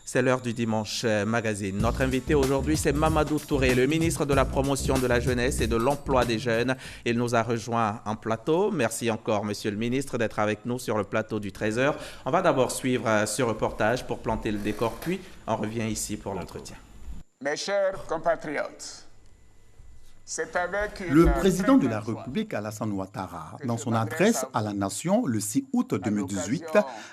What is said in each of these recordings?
C'est l'heure du Dimanche Magazine. Notre invité aujourd'hui, c'est Mamadou Touré, le ministre de la Promotion de la Jeunesse et de l'Emploi des Jeunes. Il nous a rejoint en plateau. Merci encore, monsieur le ministre, d'être avec nous sur le plateau du 13h. On va d'abord suivre ce reportage pour planter le décor, puis on revient ici pour l'entretien. Mes chers compatriotes, le président de la République, Alassane Ouattara, dans son adresse à la nation le 6 août 2018,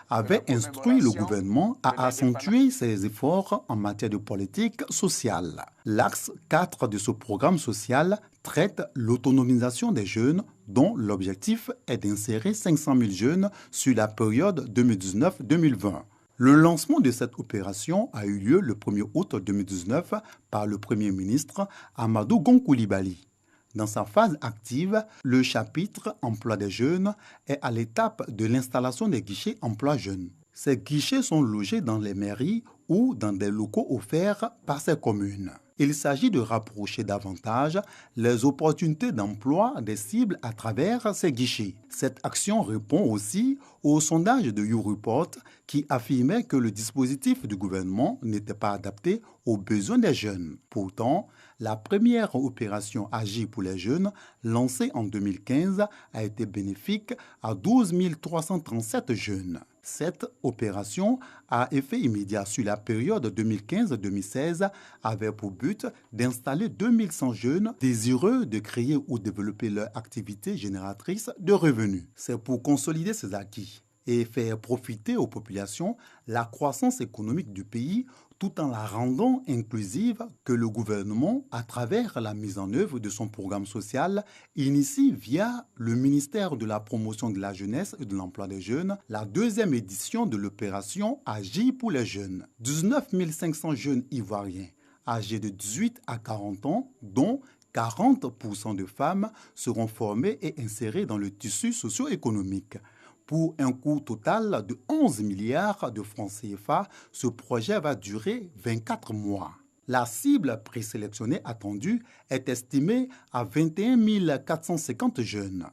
avait instruit le gouvernement à accentuer ses efforts en matière de politique sociale. L'axe 4 de ce programme social traite l'autonomisation des jeunes, dont l'objectif est d'insérer 500 000 jeunes sur la période 2019-2020. Le lancement de cette opération a eu lieu le 1er août 2019 par le Premier ministre Amadou Gon Coulibaly. Dans sa phase active, le chapitre emploi des jeunes est à l'étape de l'installation des guichets emploi jeunes. Ces guichets sont logés dans les mairies ou dans des locaux offerts par ces communes. Il s'agit de rapprocher davantage les opportunités d'emploi des cibles à travers ces guichets. Cette action répond aussi au sondage de YouReport qui affirmait que le dispositif du gouvernement n'était pas adapté aux besoins des jeunes. Pourtant, la première opération Agir pour les jeunes, lancée en 2015, a été bénéfique à 12 337 jeunes. Cette opération, à effet immédiat sur la période 2015-2016, avait pour but d'installer 2100 jeunes désireux de créer ou développer leur activité génératrice de revenus. C'est pour consolider ces acquis et faire profiter aux populations la croissance économique du pays tout en la rendant inclusive que le gouvernement, à travers la mise en œuvre de son programme social, initie via le ministère de la Promotion de la Jeunesse et de l'Emploi des Jeunes la deuxième édition de l'opération Agir pour les jeunes. 19 500 jeunes ivoiriens âgés de 18 à 40 ans, dont 40% de femmes, seront formés et insérés dans le tissu socio-économique. Pour un coût total de 11 milliards de francs CFA, ce projet va durer 24 mois. La cible présélectionnée attendue est estimée à 21 450 jeunes.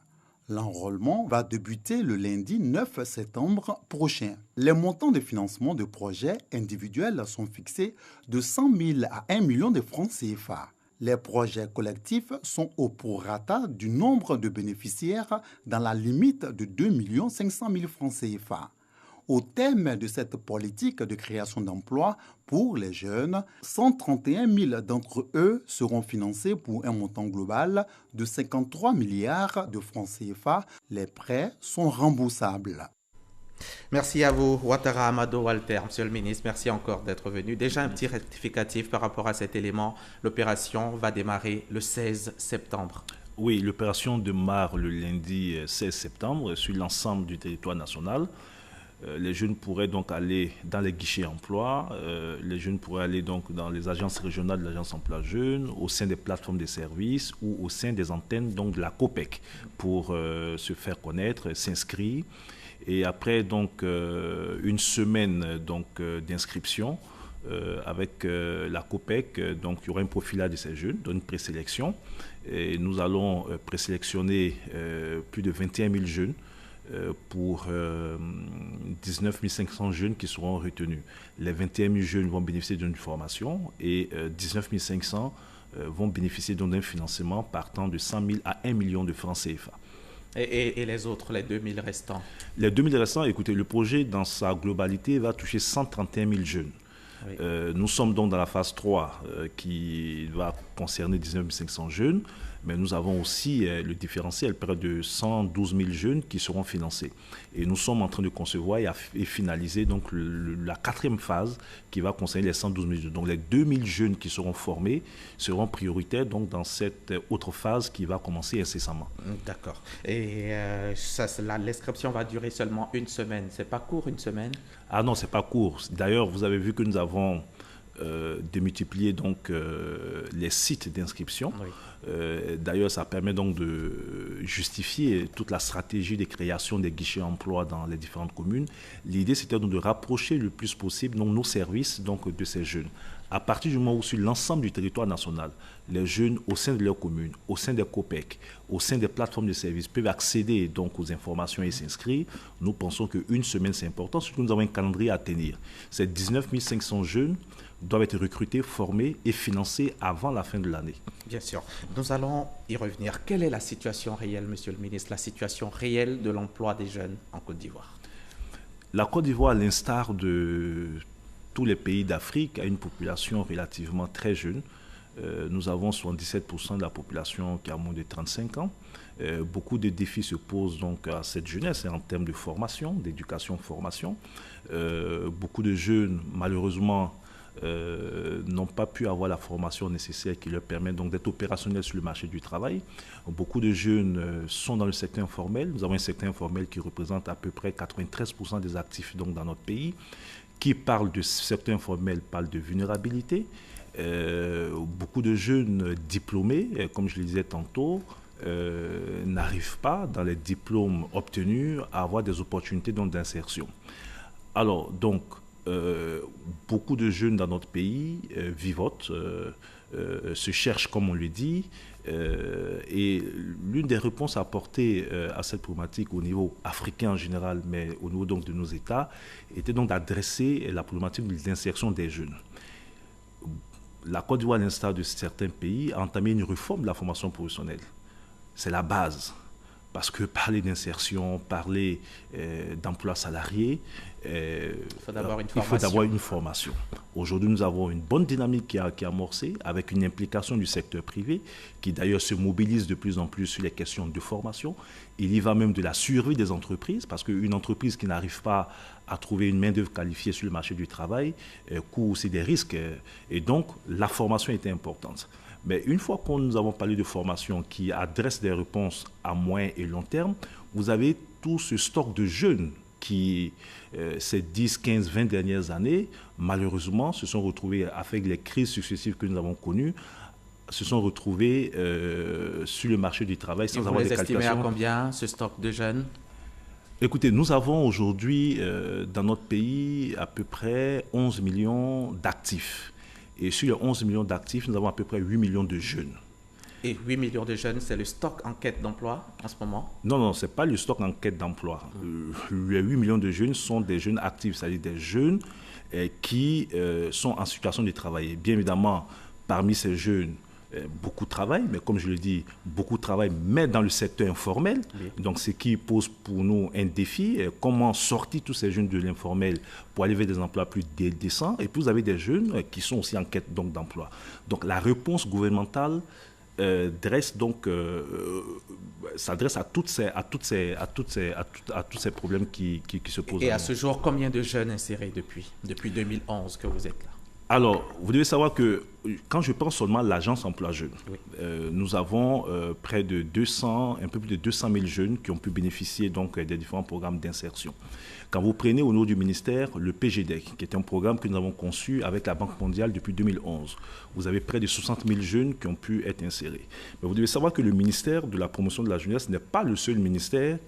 L'enrôlement va débuter le lundi 9 septembre prochain. Les montants de financement de projets individuels sont fixés de 100 000 à 1 million de francs CFA. Les projets collectifs sont au prorata du nombre de bénéficiaires dans la limite de 2 500 000 francs CFA. Au terme de cette politique de création d'emplois pour les jeunes, 131 000 d'entre eux seront financés pour un montant global de 53 milliards de francs CFA. Les prêts sont remboursables. Merci à vous, Ouattara Amadou Walter. Monsieur le ministre, merci encore d'être venu. Déjà un petit rectificatif par rapport à cet élément. L'opération va démarrer le 16 septembre. Oui, l'opération démarre le lundi 16 septembre sur l'ensemble du territoire national. Les jeunes pourraient donc aller dans les guichets emploi, les jeunes pourraient aller donc dans les agences régionales de l'agence emploi jeunes, au sein des plateformes de services ou au sein des antennes donc de la COPEC pour se faire connaître, s'inscrire. Et après donc une semaine donc d'inscription avec la COPEC, donc il y aura un profilage de ces jeunes, donc une présélection. Et nous allons présélectionner plus de 21 000 jeunes pour 19 500 jeunes qui seront retenus. Les 21 000 jeunes vont bénéficier d'une formation et 19 500 vont bénéficier d'un financement partant de 100 000 à 1 million de francs CFA. Et les autres, les 2000 restants? Les 2000 restants, écoutez, le projet dans sa globalité va toucher 131 000 jeunes. Oui. Nous sommes donc dans la phase 3 qui va concerner 19 500 jeunes, mais nous avons aussi le différentiel, près de 112 000 jeunes qui seront financés. Et nous sommes en train de concevoir et finaliser donc la 4e phase qui va concerner les 112 000 jeunes. Donc les 2000 jeunes qui seront formés seront prioritaires donc, dans cette autre phase qui va commencer incessamment. D'accord. Et l'inscription va durer seulement une semaine. C'est pas court, une semaine? Ah non, c'est pas court. D'ailleurs, vous avez vu que nous avons démultiplié donc les sites d'inscription. Oui. D'ailleurs, ça permet donc de justifier toute la stratégie de création des guichets emploi dans les différentes communes. L'idée, c'était donc de rapprocher le plus possible donc, nos services donc, de ces jeunes. À partir du moment où sur l'ensemble du territoire national, les jeunes au sein de leur commune, au sein des COPEC, au sein des plateformes de services peuvent accéder donc aux informations et s'inscrire, nous pensons qu'une semaine c'est important, surtout que nous avons un calendrier à tenir. Ces 19 500 jeunes doivent être recrutés, formés et financés avant la fin de l'année. Bien sûr. Nous allons y revenir. Quelle est la situation réelle, Monsieur le ministre, la situation réelle de l'emploi des jeunes en Côte d'Ivoire? La Côte d'Ivoire, à l'instar de tous les pays d'Afrique, a une population relativement très jeune. Nous avons 77% de la population qui a moins de 35 ans. Beaucoup de défis se posent donc à cette jeunesse en termes de formation, d'éducation-formation. Beaucoup de jeunes, malheureusement, n'ont pas pu avoir la formation nécessaire qui leur permet donc d'être opérationnels sur le marché du travail. Beaucoup de jeunes sont dans le secteur informel. Nous avons un secteur informel qui représente à peu près 93% des actifs donc, dans notre pays. Qui parle de secteur informel parle de vulnérabilité. Beaucoup de jeunes diplômés, comme je le disais tantôt, n'arrivent pas, dans les diplômes obtenus, à avoir des opportunités d'insertion. Alors, donc, beaucoup de jeunes dans notre pays vivotent, se cherchent, comme on le dit, et l'une des réponses à apporter à cette problématique au niveau africain en général, mais au niveau donc de nos États, était donc d'adresser la problématique de l'insertion des jeunes. La Côte d'Ivoire, à l'instar de certains pays, a entamé une réforme de la formation professionnelle. C'est la base. Parce que parler d'insertion, parler d'emploi salarié, il faut d'abord une formation. Aujourd'hui, nous avons une bonne dynamique qui est amorcée avec une implication du secteur privé qui d'ailleurs se mobilise de plus en plus sur les questions de formation. Il y va même de la survie des entreprises parce qu'une entreprise qui n'arrive pas à trouver une main-d'œuvre qualifiée sur le marché du travail court aussi des risques. Et donc, la formation était importante. Mais une fois que nous avons parlé de formation qui adresse des réponses à moyen et long terme, vous avez tout ce stock de jeunes qui, ces 10, 15, 20 dernières années, malheureusement, se sont retrouvés avec les crises successives que nous avons connues, se sont retrouvés sur le marché du travail sans avoir des qualifications. Vous les estimez à combien, ce stock de jeunes? Écoutez, nous avons aujourd'hui dans notre pays à peu près 11 millions d'actifs. Et sur les 11 millions d'actifs, nous avons à peu près 8 millions de jeunes. Et 8 millions de jeunes, c'est le stock en quête d'emploi en ce moment? Non, ce n'est pas le stock en quête d'emploi. Les 8 millions de jeunes sont des jeunes actifs, c'est-à-dire des jeunes qui sont en situation de travailler. Bien évidemment, parmi ces jeunes, beaucoup travaillent, mais comme je le dis, beaucoup travaillent, mais dans le secteur informel. Oui. Donc, ce qui pose pour nous un défi, comment sortir tous ces jeunes de l'informel pour aller vers des emplois plus décents. Et puis, vous avez des jeunes qui sont aussi en quête d'emploi. Donc, la réponse gouvernementale s'adresse à tous ces problèmes qui se posent. Et à ce jour, combien de jeunes insérés depuis 2011 que vous êtes là? Alors, vous devez savoir que quand je pense seulement à l'agence emploi jeunes, oui. Nous avons près de 200, un peu plus de 200 000 jeunes qui ont pu bénéficier donc des différents programmes d'insertion. Quand vous prenez au niveau du ministère le PGDEC, qui est un programme que nous avons conçu avec la Banque mondiale depuis 2011, vous avez près de 60 000 jeunes qui ont pu être insérés. Mais vous devez savoir que le ministère de la promotion de la jeunesse n'est pas le seul ministère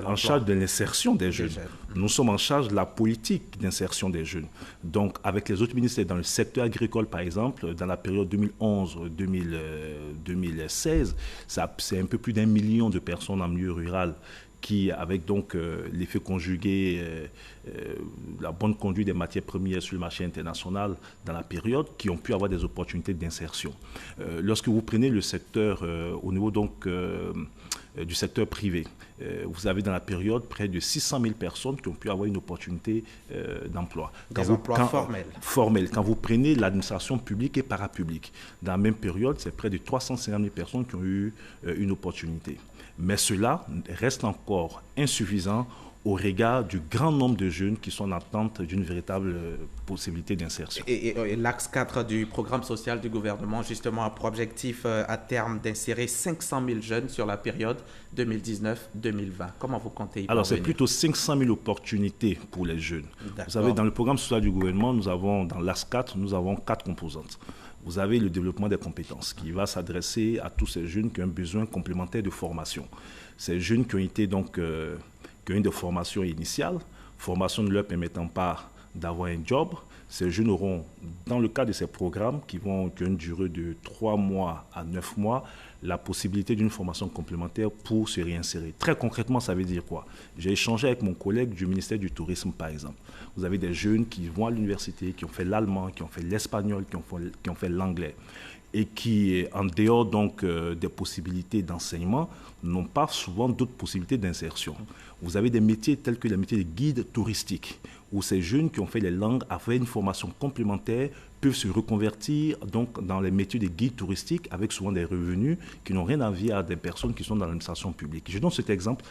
en charge de l'insertion des jeunes. Nous sommes en charge de la politique d'insertion des jeunes. Donc, avec les autres ministères dans le secteur agricole, par exemple, dans la période 2011-2016, c'est un peu plus d'1 million de personnes en milieu rural qui, avec donc l'effet conjugué, la bonne conduite des matières premières sur le marché international dans la période, qui ont pu avoir des opportunités d'insertion. Lorsque vous prenez le secteur au niveau donc du secteur privé, vous avez dans la période près de 600 000 personnes qui ont pu avoir une opportunité d'emploi. Des emplois formels. Formels. Quand vous prenez l'administration publique et parapublique, dans la même période, c'est près de 350 000 personnes qui ont eu une opportunité. Mais cela reste encore insuffisant au regard du grand nombre de jeunes qui sont en attente d'une véritable possibilité d'insertion. Et l'axe 4 du programme social du gouvernement, justement, a pour objectif à terme d'insérer 500 000 jeunes sur la période 2019-2020. Comment vous comptez y parvenir? Alors, c'est plutôt 500 000 opportunités pour les jeunes. Vous savez, dans le programme social du gouvernement, dans l'axe 4, nous avons 4 composantes. Vous avez le développement des compétences qui va s'adresser à tous ces jeunes qui ont un besoin complémentaire de formation. Ces jeunes qui ont été donc... qui ont une formation initiale, formation ne leur permettant pas d'avoir un job. Ces jeunes auront, dans le cadre de ces programmes qui ont une durée de 3 mois à 9 mois, la possibilité d'une formation complémentaire pour se réinsérer. Très concrètement, ça veut dire quoi? J'ai échangé avec mon collègue du ministère du Tourisme, par exemple. Vous avez des jeunes qui vont à l'université, qui ont fait l'allemand, qui ont fait l'espagnol, qui ont fait l'anglais, et qui, en dehors donc des possibilités d'enseignement, n'ont pas souvent d'autres possibilités d'insertion. Vous avez des métiers tels que les métiers de guide touristique, où ces jeunes qui ont fait les langues, avec une formation complémentaire, peuvent se reconvertir donc dans les métiers de guide touristique avec souvent des revenus qui n'ont rien à voir à des personnes qui sont dans l'administration publique. Je donne cet exemple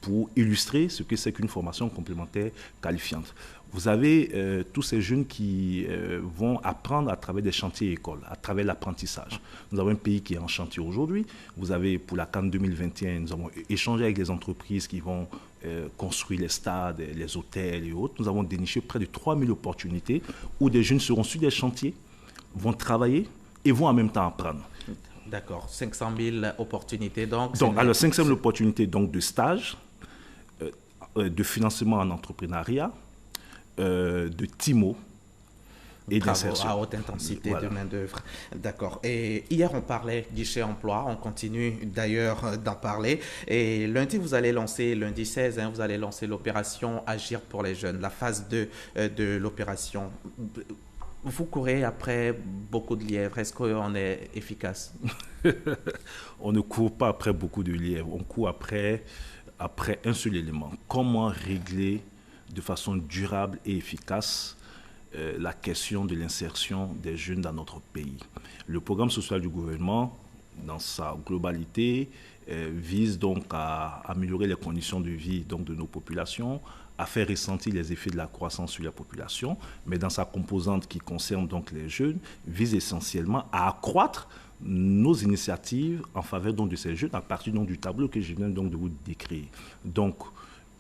pour illustrer ce que c'est qu'une formation complémentaire qualifiante. Vous avez tous ces jeunes qui vont apprendre à travers des chantiers écoles, à travers l'apprentissage. Nous avons un pays qui est en chantier aujourd'hui. Vous avez, pour la CAN 2021, nous avons échangé avec les entreprises qui vont construire les stades, les hôtels et autres. Nous avons déniché près de 3000 opportunités où des jeunes seront sur des chantiers, vont travailler et vont en même temps apprendre. D'accord, 500 000 opportunités donc. Alors 500 000 opportunités donc de stage, de financement en entrepreneuriat, de TIMO et d'insertion. À haute intensité de main-d'œuvre. D'accord. Et hier, on parlait guichet emploi. On continue d'ailleurs d'en parler. Et lundi, lundi 16, vous allez lancer l'opération Agir pour les jeunes, la phase 2 de l'opération. Vous courez après beaucoup de lièvres. Est-ce qu'on est efficace? On ne court pas après beaucoup de lièvres. On court après un seul élément. Comment régler de façon durable et efficace la question de l'insertion des jeunes dans notre pays. Le programme social du gouvernement, dans sa globalité, vise donc à améliorer les conditions de vie donc, de nos populations, à faire ressentir les effets de la croissance sur la population, mais dans sa composante qui concerne donc les jeunes, vise essentiellement à accroître nos initiatives en faveur donc, de ces jeunes à partir donc, du tableau que je viens donc, de vous décrire. Donc,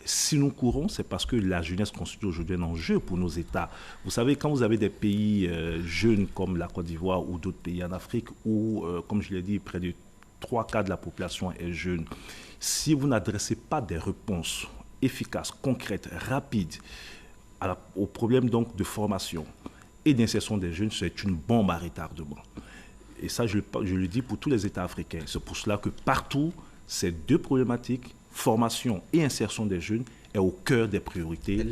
si nous courons, c'est parce que la jeunesse constitue aujourd'hui un enjeu pour nos États. Vous savez, quand vous avez des pays jeunes comme la Côte d'Ivoire ou d'autres pays en Afrique où, comme je l'ai dit, près de 3/4 de la population est jeune, si vous n'adressez pas des réponses efficaces, concrètes, rapides au problème donc, de formation et d'insertion des jeunes, c'est une bombe à retardement. Et ça, je le dis pour tous les États africains. C'est pour cela que partout, ces deux problématiques, formation et insertion des jeunes, est au cœur des priorités.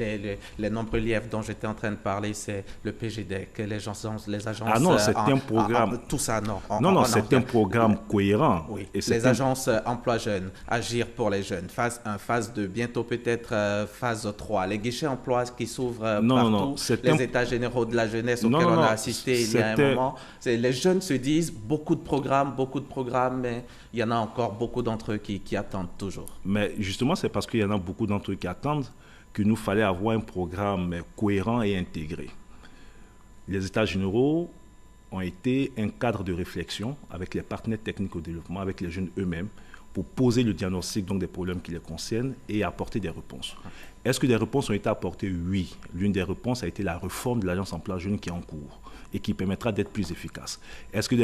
Les nombreux lièvres dont j'étais en train de parler, c'est le PGDEC, les agences... Ah non, c'est un programme... tout ça, non. Non, c'est un programme cohérent. Oui, et les agences emploi jeunes, Agir pour les jeunes, phase 1, phase 2, bientôt peut-être phase 3. Les guichets emploi qui s'ouvrent partout, les états généraux de la jeunesse auxquels on a assisté il y a un moment. Les jeunes se disent beaucoup de programmes, mais il y en a encore beaucoup d'entre eux qui attendent toujours. Mais justement, c'est parce qu'il y en a beaucoup d'entre eux qui attendent qu'il nous fallait avoir un programme cohérent et intégré. Les États généraux ont été un cadre de réflexion avec les partenaires techniques au développement, avec les jeunes eux-mêmes, pour poser le diagnostic donc, des problèmes qui les concernent et apporter des réponses. Est-ce que des réponses ont été apportées? Oui. L'une des réponses a été la réforme de l'Agence emploi jeune qui est en cours et qui permettra d'être plus efficace. Est-ce que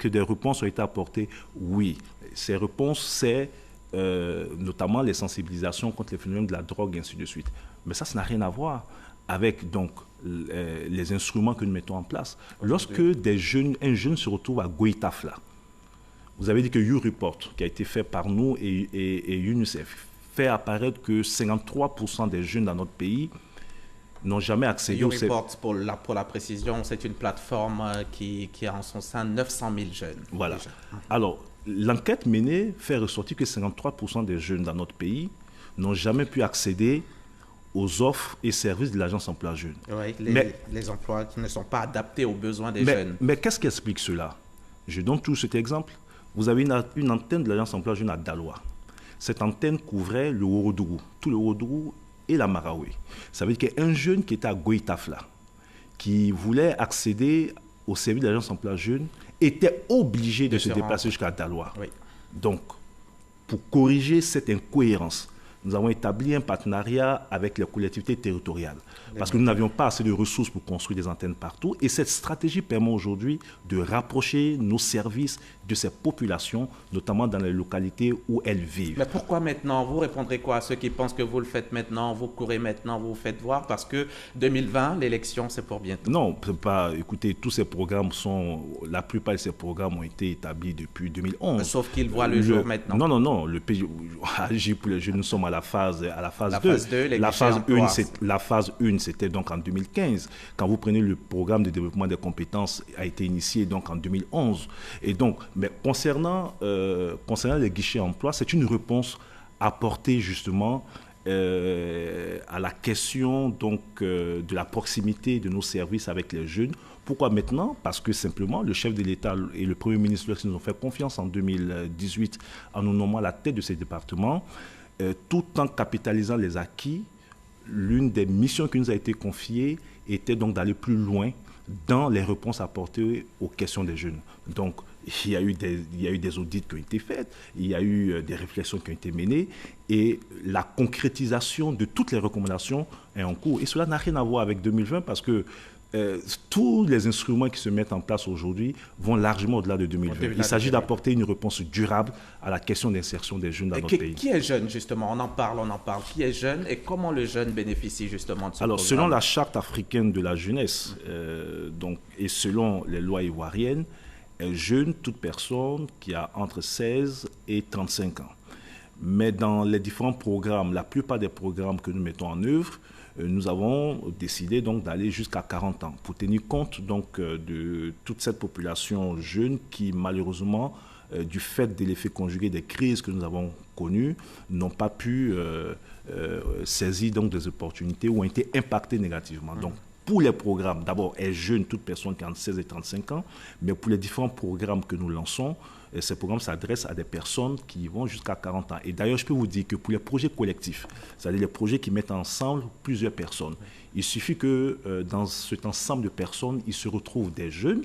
des réponses ont été apportées? Oui. Ces réponses, c'est notamment les sensibilisations contre les phénomènes de la drogue et ainsi de suite. Mais ça n'a rien à voir avec donc, les instruments que nous mettons en place. Lorsque un jeune se retrouve à Goïtafla, vous avez dit que YouReport, qui a été fait par nous et UNICEF, fait apparaître que 53% des jeunes dans notre pays n'ont jamais accédé au... YouReport, pour la précision, c'est une plateforme qui a en son sein 900 000 jeunes. Voilà. Déjà. Alors, l'enquête menée fait ressortir que 53% des jeunes dans notre pays n'ont jamais pu accéder aux offres et services de l'Agence emploi jeune. Oui, les emplois qui ne sont pas adaptés aux besoins des jeunes. Mais qu'est-ce qui explique cela? Je donne tout cet exemple. Vous avez une antenne de l'Agence emploi jeune à Daloa. Cette antenne couvrait le Ourodougou, tout le Wodrou et la Maraoué. Ça veut dire qu'un jeune qui était à Goïtafla, qui voulait accéder au service de l'agence emploi jeune, était obligé de se déplacer jusqu'à Daloa. Oui. Donc, pour corriger cette incohérence, nous avons établi un partenariat avec les collectivités territoriales parce que nous n'avions pas assez de ressources pour construire des antennes partout. Et cette stratégie permet aujourd'hui de rapprocher nos services de ces populations, notamment dans les localités où elles vivent. Mais pourquoi maintenant? Vous répondrez quoi à ceux qui pensent que vous le faites maintenant, vous courez maintenant, vous faites voir? Parce que 2020, l'élection, c'est pour bientôt. Non, c'est pas. Écoutez, tous ces programmes sont. La plupart de ces programmes ont été établis depuis 2011. Sauf qu'ils voient le jour maintenant. Non. Le pays Agir pour les jeunes, nous sommes à la phase 2. La phase 1, c'était donc en 2015. Quand vous prenez le programme de développement des compétences, a été initié donc en 2011. Et donc, mais concernant les guichets emploi, c'est une réponse apportée justement à la question donc, de la proximité de nos services avec les jeunes. Pourquoi maintenant? Parce que simplement, le chef de l'État et le Premier ministre nous ont fait confiance en 2018 en nous nommant à la tête de ces départements, tout en capitalisant les acquis. L'une des missions qui nous a été confiée était donc d'aller plus loin dans les réponses apportées aux questions des jeunes. Donc, il y a eu des audits qui ont été faits, il y a eu des réflexions qui ont été menées et la concrétisation de toutes les recommandations est en cours. Et cela n'a rien à voir avec 2020 parce que tous les instruments qui se mettent en place aujourd'hui vont largement au-delà de 2020. Il s'agit d'apporter une réponse durable à la question d'insertion des jeunes dans notre pays. Qui est jeune justement? On en parle. Qui est jeune et comment le jeune bénéficie justement de ce programme? Selon la charte africaine de la jeunesse et selon les lois ivoiriennes, est jeune toute personne qui a entre 16 et 35 ans. Mais dans les différents programmes, la plupart des programmes que nous mettons en œuvre, nous avons décidé donc d'aller jusqu'à 40 ans pour tenir compte donc de toute cette population jeune qui malheureusement, du fait de l'effet conjugué des crises que nous avons connues, n'ont pas pu saisir donc des opportunités ou ont été impactés négativement. Donc, pour les programmes, d'abord, est jeune toute personne qui a entre 16 et 35 ans, mais pour les différents programmes que nous lançons, ces programmes s'adressent à des personnes qui vont jusqu'à 40 ans. Et d'ailleurs, je peux vous dire que pour les projets collectifs, c'est-à-dire les projets qui mettent ensemble plusieurs personnes, il suffit que dans cet ensemble de personnes, il se retrouve des jeunes,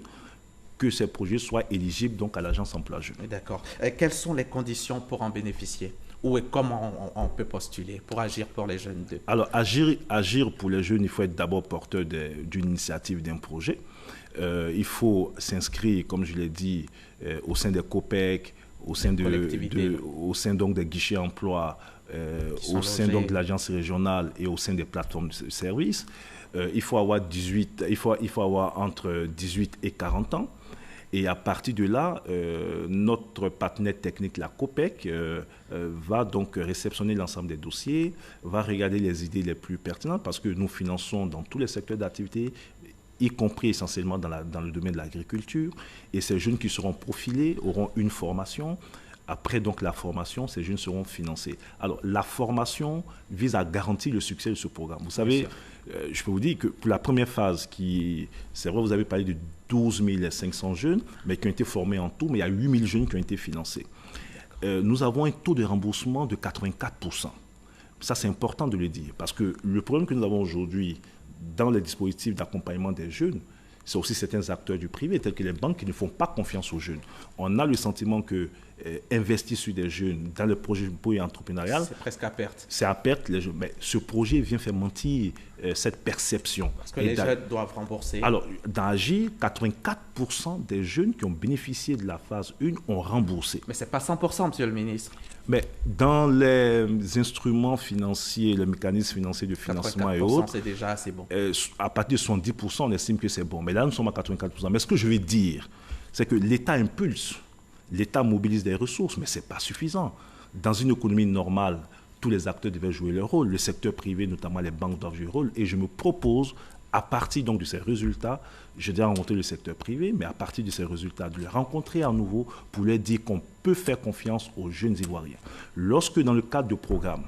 que ces projets soient éligibles donc à l'agence emploi jeune. D'accord. Quelles sont les conditions pour en bénéficier? Ou comment on peut postuler pour agir pour les jeunes? Alors, agir pour les jeunes, il faut être d'abord porteur d'une initiative, d'un projet. Il faut s'inscrire, comme je l'ai dit, au sein des COPEC, au sein donc des guichets emploi, au sein donc de l'agence régionale et au sein des plateformes de services. Il faut avoir entre 18 et 40 ans. Et à partir de là, notre partenaire technique, la COPEC, va donc réceptionner l'ensemble des dossiers, va regarder les idées les plus pertinentes parce que nous finançons dans tous les secteurs d'activité, y compris essentiellement dans le domaine de l'agriculture. Et ces jeunes qui seront profilés auront une formation. Après donc la formation, ces jeunes seront financés. Alors la formation vise à garantir le succès de ce programme. Vous savez, je peux vous dire que pour la première phase, c'est vrai, vous avez parlé de 12 500 jeunes, mais qui ont été formés en tout, mais il y a 8 000 jeunes qui ont été financés. Nous avons un taux de remboursement de 84%. Ça, c'est important de le dire, parce que le problème que nous avons aujourd'hui dans les dispositifs d'accompagnement des jeunes, c'est aussi certains acteurs du privé, tels que les banques, qui ne font pas confiance aux jeunes. On a le sentiment que investir sur des jeunes dans le projet entrepreneurial, c'est presque à perte. C'est à perte. Mais ce projet vient faire mentir cette perception. Parce que les jeunes doivent rembourser. Alors, dans Agir, 84% des jeunes qui ont bénéficié de la phase 1 ont remboursé. Mais ce n'est pas 100%, monsieur le ministre. Mais dans les instruments financiers, les mécanismes financiers de financement et autres, c'est déjà assez bon. À partir de 70%, on estime que c'est bon. Mais là, nous sommes à 84%. Mais ce que je veux dire, c'est que l'État impulse. L'État mobilise des ressources, mais ce n'est pas suffisant. Dans une économie normale, tous les acteurs devaient jouer leur rôle. Le secteur privé, notamment les banques, doivent jouer leur rôle. Et je me propose, à partir donc de ces résultats, je dois rencontrer le secteur privé, mais à partir de ces résultats, de les rencontrer à nouveau pour leur dire qu'on peut faire confiance aux jeunes Ivoiriens. Lorsque, dans le cadre de programmes,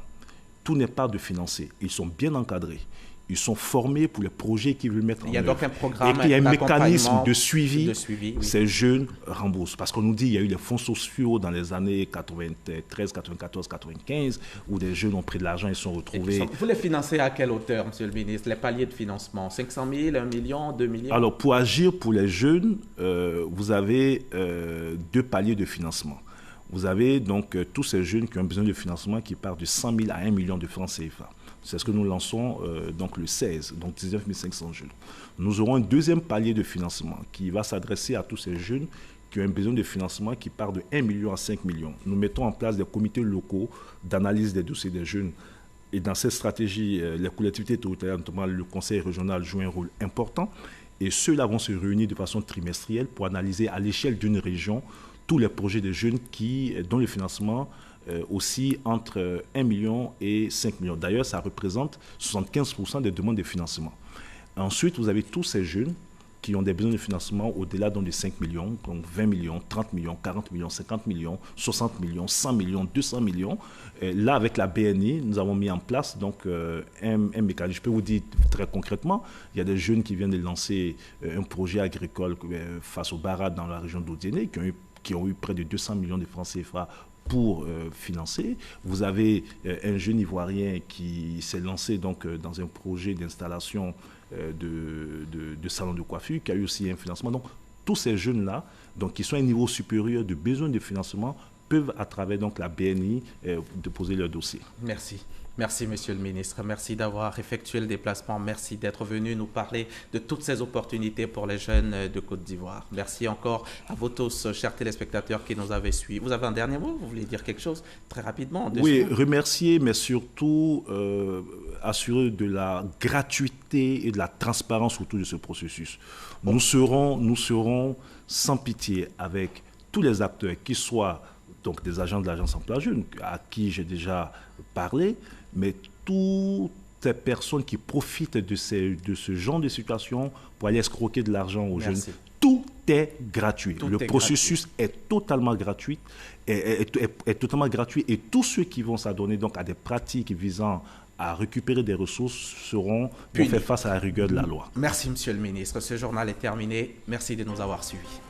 tout n'est pas de financer, ils sont bien encadrés, ils sont formés pour les projets qu'ils veulent mettre en œuvre. Il y a donc un programme et qu'il y a un mécanisme de suivi, oui. Ces jeunes remboursent. Parce qu'on nous dit qu'il y a eu les fonds sociaux dans les années 93, 94, 95, où des jeunes ont pris de l'argent et sont retrouvés. Vous les financez à quelle hauteur, monsieur le ministre, les paliers de financement? 500 000, 1 million, 2 millions? Alors, pour agir pour les jeunes, vous avez 2 paliers de financement. Vous avez donc tous ces jeunes qui ont besoin de financement qui partent de 100 000 à 1 million de francs CFA. C'est ce que nous lançons donc le 16, donc 19 500 jeunes. Nous aurons un deuxième palier de financement qui va s'adresser à tous ces jeunes qui ont un besoin de financement qui part de 1 million à 5 millions. Nous mettons en place des comités locaux d'analyse des dossiers des jeunes. Et dans cette stratégie, les collectivités territoriales, notamment le conseil régional, jouent un rôle important. Et ceux-là vont se réunir de façon trimestrielle pour analyser à l'échelle d'une région tous les projets des jeunes dont le financement aussi entre 1 million et 5 millions. D'ailleurs, ça représente 75% des demandes de financement. Ensuite, vous avez tous ces jeunes qui ont des besoins de financement au-delà de 5 millions, donc 20 millions, 30 millions, 40 millions, 50 millions, 60 millions, 100 millions, 200 millions. Là, avec la BNI, nous avons mis en place donc, un mécanisme. Je peux vous dire très concrètement, il y a des jeunes qui viennent de lancer un projet agricole face aux Baras dans la région d'Odiéné, qui ont eu près de 200 millions de francs CFA pour financer. Vous avez un jeune Ivoirien qui s'est lancé donc, dans un projet d'installation de salon de coiffure, qui a eu aussi un financement. Donc, tous ces jeunes-là, donc, qui sont à un niveau supérieur de besoin de financement, peuvent, à travers donc, la BNI, déposer leur dossier. Merci. Merci, monsieur le ministre. Merci d'avoir effectué le déplacement. Merci d'être venu nous parler de toutes ces opportunités pour les jeunes de Côte d'Ivoire. Merci encore à vous tous, chers téléspectateurs qui nous avez suivis. Vous avez un dernier mot? Vous voulez dire quelque chose très rapidement? Oui, remercier, mais surtout assurer de la gratuité et de la transparence autour de ce processus. Bon. Nous serons sans pitié avec tous les acteurs, qui soient donc des agents de l'Agence Emploi Jeune, à qui j'ai déjà parlé, mais toutes ces personnes qui profitent de ce genre de situation pour aller escroquer de l'argent aux jeunes, tout est gratuit. Le processus est totalement gratuit, est totalement gratuit, et tous ceux qui vont s'adonner donc à des pratiques visant à récupérer des ressources seront pour faire face à la rigueur de la loi. Merci, monsieur le ministre. Ce journal est terminé. Merci de nous avoir suivis.